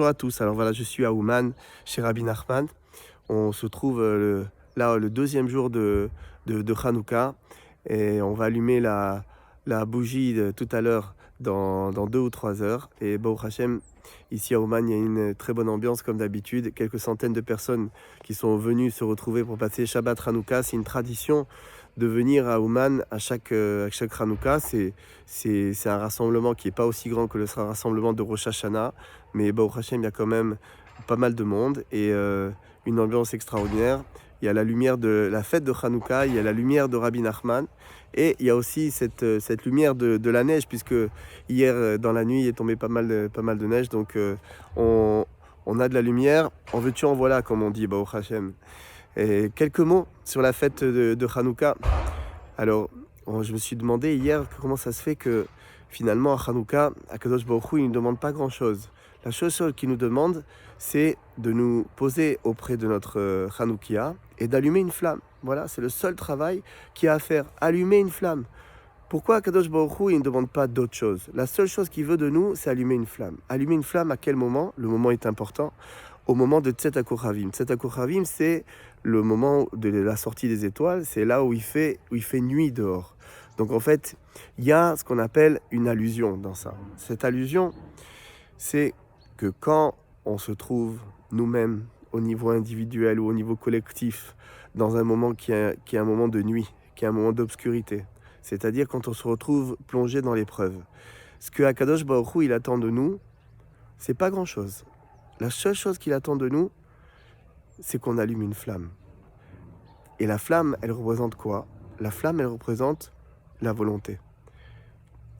Bonjour à tous, alors voilà, je suis à Ouman, chez Rabbi Nachman. On se trouve là le deuxième jour de Hanouka et on va allumer la bougie tout à l'heure dans 2 ou 3 heures. Et Baruch Hashem, ici à Ouman, il y a une très bonne ambiance comme d'habitude. Quelques centaines de personnes qui sont venues se retrouver pour passer Shabbat Hanouka. C'est une tradition de venir à Ouman à chaque Hanouka. C'est un rassemblement qui n'est pas aussi grand que le rassemblement de Rosh Hashanah, mais Baruch Hashem, il y a quand même pas mal de monde et une ambiance extraordinaire. Il y a la lumière de la fête de Hanouka, il y a la lumière de Rabbi Nachman, et il y a aussi cette lumière de la neige, puisque hier, dans la nuit, il est tombé pas mal de neige, donc on a de la lumière. En veux-tu, en voilà, comme on dit, Baruch Hashem. Et quelques mots sur la fête de Hanouka. Alors, je me suis demandé hier comment ça se fait que finalement à Hanouka, Akadosh Baruch Hu, il ne nous demande pas grand-chose. La chose qu'il nous demande, c'est de nous poser auprès de notre Hanoukia et d'allumer une flamme. Voilà, c'est le seul travail qu'il y a à faire, allumer une flamme. Pourquoi Akadosh Baruch Hu, il ne demande pas d'autre chose? La seule chose qu'il veut de nous, c'est allumer une flamme. Allumer une flamme à quel moment? Le moment est important. Au moment de Tset HaKochavim. Tset HaKochavim, c'est le moment de la sortie des étoiles. C'est là où il fait nuit dehors. Donc en fait, il y a ce qu'on appelle une allusion dans ça. Cette allusion, c'est que quand on se trouve nous-mêmes au niveau individuel ou au niveau collectif dans un moment qui est un moment de nuit, qui est un moment d'obscurité, c'est-à-dire quand on se retrouve plongé dans l'épreuve, ce que Akadosh Baruch Hu, il attend de nous, c'est pas grand-chose. La seule chose qu'il attend de nous, c'est qu'on allume une flamme. Et la flamme, elle représente quoi? La flamme, elle représente la volonté.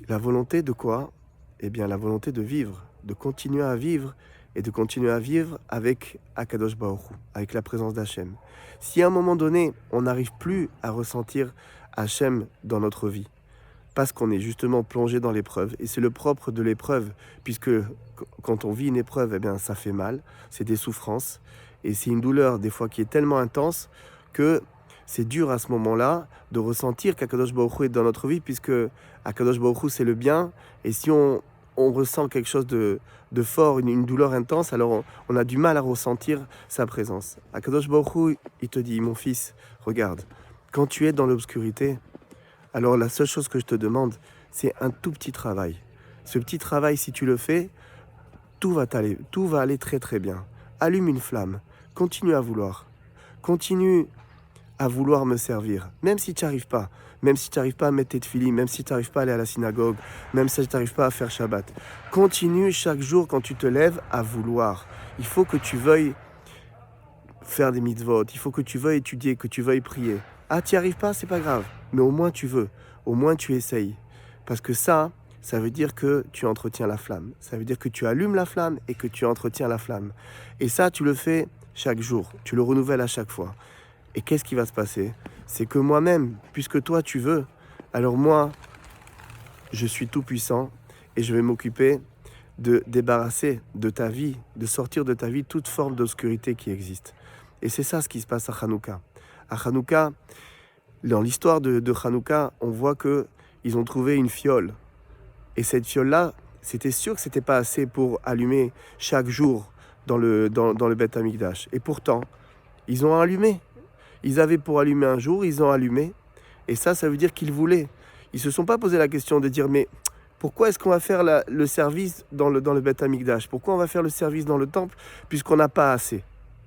La volonté de quoi? Eh bien, la volonté de vivre, de continuer à vivre et de continuer à vivre avec Akadosh Baruch Hu, avec la présence d'Hachem. Si à un moment donné, on n'arrive plus à ressentir Hachem dans notre vie, parce qu'on est justement plongé dans l'épreuve, et c'est le propre de l'épreuve, puisque quand on vit une épreuve, eh bien, ça fait mal, c'est des souffrances, et c'est une douleur des fois qui est tellement intense que c'est dur à ce moment-là de ressentir qu'Akadosh Baruch Hu est dans notre vie, puisque Akadosh Baruch Hu c'est le bien, et si on ressent quelque chose de fort, une douleur intense, alors on a du mal à ressentir sa présence. Akadosh Baruch Hu, il te dit, mon fils, regarde, quand tu es dans l'obscurité, alors la seule chose que je te demande, c'est un tout petit travail. Ce petit travail, si tu le fais, tout va aller très très bien. Allume une flamme, continue à vouloir. Continue à vouloir me servir, même si tu n'y arrives pas. Même si tu n'arrives pas à mettre tes tefilines, même si tu n'arrives pas à aller à la synagogue, même si tu n'arrives pas à faire Shabbat. Continue chaque jour quand tu te lèves à vouloir. Il faut que tu veuilles faire des mitzvot, il faut que tu veuilles étudier, que tu veuilles prier. Ah, tu n'y arrives pas, c'est pas grave, mais au moins tu veux, au moins tu essayes. Parce que ça veut dire que tu entretiens la flamme. Ça veut dire que tu allumes la flamme et que tu entretiens la flamme. Et ça, tu le fais chaque jour, tu le renouvelles à chaque fois. Et qu'est-ce qui va se passer? C'est que moi-même, puisque toi tu veux, alors moi, je suis tout puissant et je vais m'occuper de débarrasser de ta vie, de sortir de ta vie toute forme d'obscurité qui existe. Et c'est ça ce qui se passe à Hanouka. À Hanouka, dans l'histoire de Hanouka, on voit qu'ils ont trouvé une fiole. Et cette fiole-là, c'était sûr que c'était pas assez pour allumer chaque jour dans le Beth Amikdash. Et pourtant, ils ont allumé. Ils avaient pour allumer un jour, ils ont allumé. Et ça veut dire qu'ils voulaient. Ils ne se sont pas posé la question de dire, mais pourquoi est-ce qu'on va faire le service dans le Beth Amikdash? Pourquoi on va faire le service dans le temple puisqu'on n'a pas assez?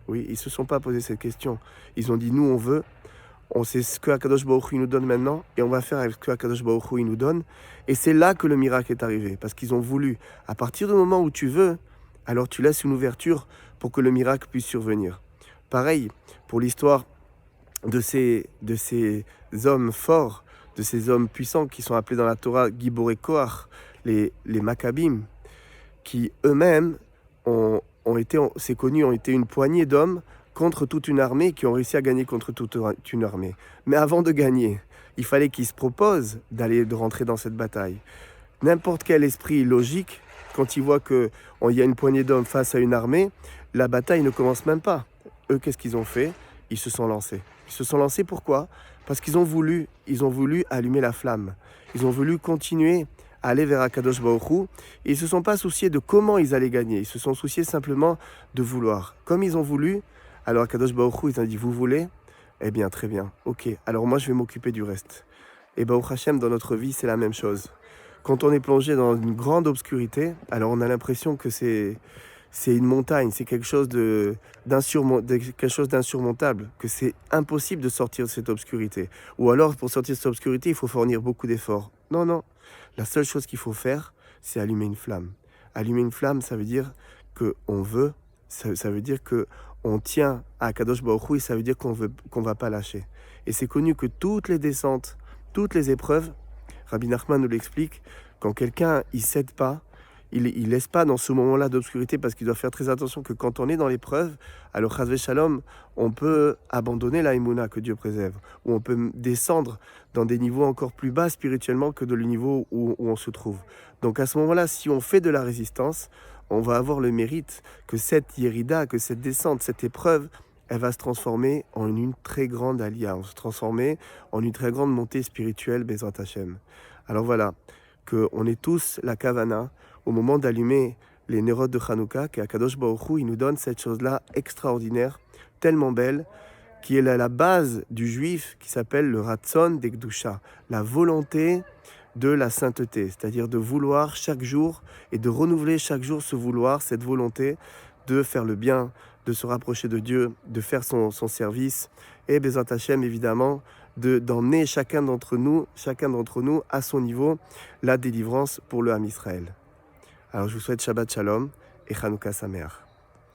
Oui, ils ne se sont pas posé cette question. Ils ont dit, nous on veut, on sait ce que Akadosh Baruch Hu nous donne maintenant, et on va faire avec ce que Akadosh Baruch Hu nous donne. Et c'est là que le miracle est arrivé, parce qu'ils ont voulu. À partir du moment où tu veux, alors tu laisses une ouverture pour que le miracle puisse survenir. Pareil, pour l'histoire de ces hommes forts, de ces hommes puissants qui sont appelés dans la Torah Giborei Koach, les Maccabim, qui eux-mêmes ont été une poignée d'hommes contre toute une armée, qui ont réussi à gagner contre toute une armée. Mais avant de gagner, il fallait qu'ils se proposent de rentrer dans cette bataille. N'importe quel esprit logique, quand il voit qu'il y a une poignée d'hommes face à une armée, la bataille ne commence même pas. Eux, qu'est-ce qu'ils ont fait? Ils se sont lancés. Ils se sont lancés pourquoi? Parce qu'ils ont voulu allumer la flamme. Ils ont voulu continuer aller vers Akadosh Baruch Hu. Ils ne se sont pas souciés de comment ils allaient gagner. Ils se sont souciés simplement de vouloir. Comme ils ont voulu, alors Akadosh Baruch Hu, ils ont dit, vous voulez? Eh bien, très bien. Ok, alors moi, je vais m'occuper du reste. Et Baruch Hashem, dans notre vie, c'est la même chose. Quand on est plongé dans une grande obscurité, alors on a l'impression que c'est une montagne, c'est quelque chose d'insurmontable, que c'est impossible de sortir de cette obscurité. Ou alors, pour sortir de cette obscurité, il faut fournir beaucoup d'efforts. Non, non. La seule chose qu'il faut faire, c'est allumer une flamme. Allumer une flamme, ça veut dire qu'on veut, ça veut dire qu'on tient à Kadosh Baruch Hu, et ça veut dire qu'on va pas lâcher. Et c'est connu que toutes les descentes, toutes les épreuves, Rabbi Nachman nous l'explique, quand quelqu'un ne cède pas, il laisse pas dans ce moment-là d'obscurité, parce qu'il doit faire très attention que quand on est dans l'épreuve, alors Chas Shalom, on peut abandonner la Emouna, que Dieu préserve, ou on peut descendre dans des niveaux encore plus bas spirituellement que de le niveau où on se trouve. Donc à ce moment-là, si on fait de la résistance, on va avoir le mérite que cette Yerida, que cette descente, cette épreuve, elle va se transformer en une très grande aliyah, se transformer en une très grande montée spirituelle, Bezrat Hashem. Alors voilà, qu'on est tous la kavana, au moment d'allumer les nérodes de Hanouka, qu'Akadosh Baruch Hu, il nous donne cette chose-là extraordinaire, tellement belle, qui est la base du juif, qui s'appelle le Ratzon d'Ekdusha, la volonté de la sainteté, c'est-à-dire de vouloir chaque jour et de renouveler chaque jour ce vouloir, cette volonté de faire le bien, de se rapprocher de Dieu, de faire son service, et Bezrat Hashem, évidemment, d'emmener chacun d'entre nous à son niveau, la délivrance pour le Ham Israël. Alors je vous souhaite Shabbat Shalom et Chanukah Sameach.